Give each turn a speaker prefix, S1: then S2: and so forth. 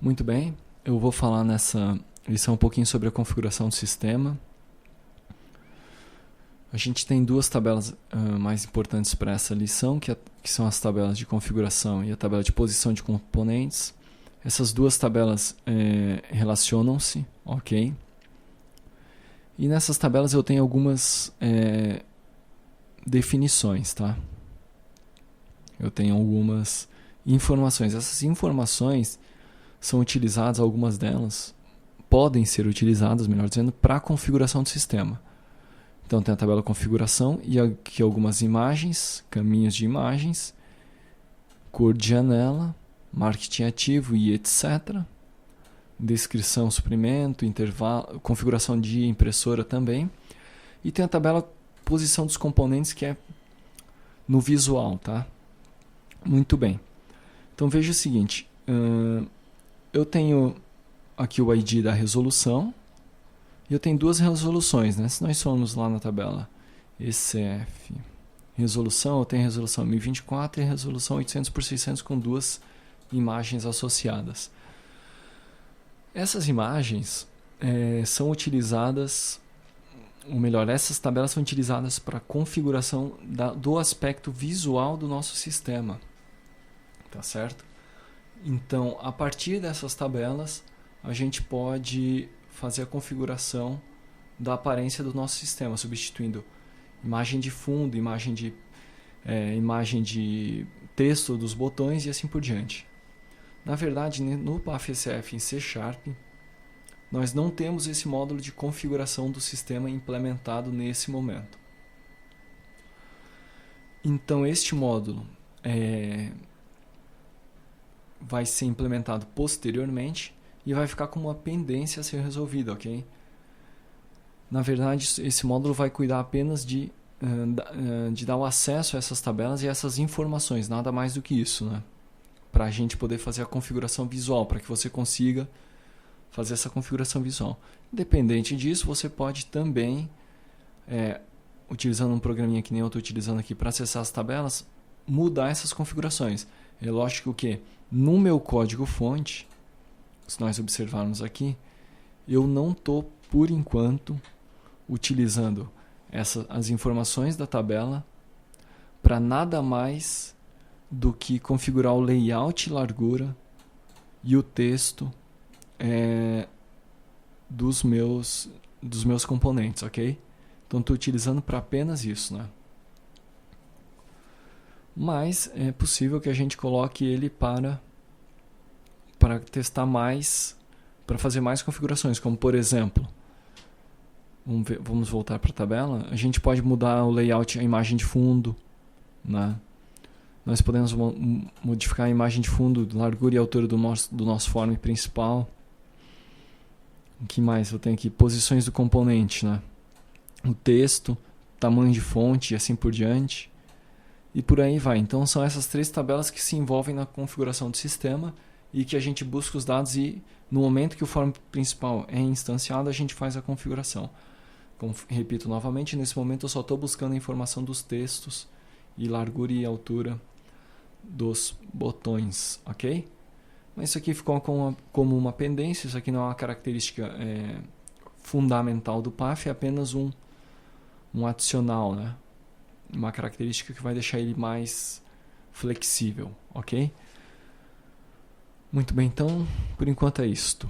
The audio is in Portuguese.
S1: Muito bem, eu vou falar nessa lição um pouquinho sobre a configuração do sistema. A gente tem duas tabelas mais importantes para essa lição, que são as tabelas de configuração e a tabela de posição de componentes. Essas duas tabelas relacionam-se, ok? E nessas tabelas eu tenho algumas definições, tá? Eu tenho algumas informações. Essas informações são utilizadas, algumas delas podem ser utilizadas, melhor dizendo, para a configuração do sistema. Então tem a tabela configuração e aqui algumas imagens, caminhos de imagens, cor de janela, marketing ativo e etc. Descrição, suprimento, intervalo, configuração de impressora também. E tem a tabela posição dos componentes, que é no visual, tá? Muito bem. Então veja o seguinte, eu tenho aqui o ID da resolução e eu tenho duas resoluções, né? Se nós formos lá na tabela ECF resolução, eu tenho a resolução 1024 e a resolução 800 por 600 com duas imagens associadas. Essas imagens são utilizadas, ou melhor, essas tabelas são utilizadas para a configuração do aspecto visual do nosso sistema. Tá certo? Então, a partir dessas tabelas, a gente pode fazer a configuração da aparência do nosso sistema, substituindo imagem de fundo, imagem de texto dos botões e assim por diante. Na verdade, no PAF-SF em C#, nós não temos esse módulo de configuração do sistema implementado nesse momento. Então, este módulo vai ser implementado posteriormente e vai ficar como uma pendência a ser resolvida, ok? Na verdade, esse módulo vai cuidar apenas de dar o acesso a essas tabelas e essas informações, nada mais do que isso, né? Para a gente poder fazer a configuração visual, para que você consiga fazer essa configuração visual. Independente disso, você pode também, utilizando um programinha que nem eu estou utilizando aqui para acessar as tabelas, mudar essas configurações. É lógico que no meu código-fonte, se nós observarmos aqui, eu não estou, por enquanto, utilizando as informações da tabela para nada mais do que configurar o layout, largura e o texto dos meus componentes, ok? Então estou utilizando para apenas isso, né? Mas é possível que a gente coloque ele para testar mais, para fazer mais configurações, como por exemplo, vamos voltar para a tabela, a gente pode mudar o layout, a imagem de fundo, né? Nós podemos modificar a imagem de fundo, largura e altura do nosso form principal. O que mais eu tenho aqui? Posições do componente, né? O texto, tamanho de fonte e assim por diante. E por aí vai. Então são essas três tabelas que se envolvem na configuração do sistema e que a gente busca os dados e no momento que o form principal é instanciado, a gente faz a configuração. Como repito novamente, nesse momento eu só estou buscando a informação dos textos e largura e altura dos botões, ok? Mas isso aqui ficou como uma pendência, isso aqui não é uma característica fundamental do PAF, é apenas um adicional, né? Uma característica que vai deixar ele mais flexível, ok? Muito bem, então, por enquanto é isto.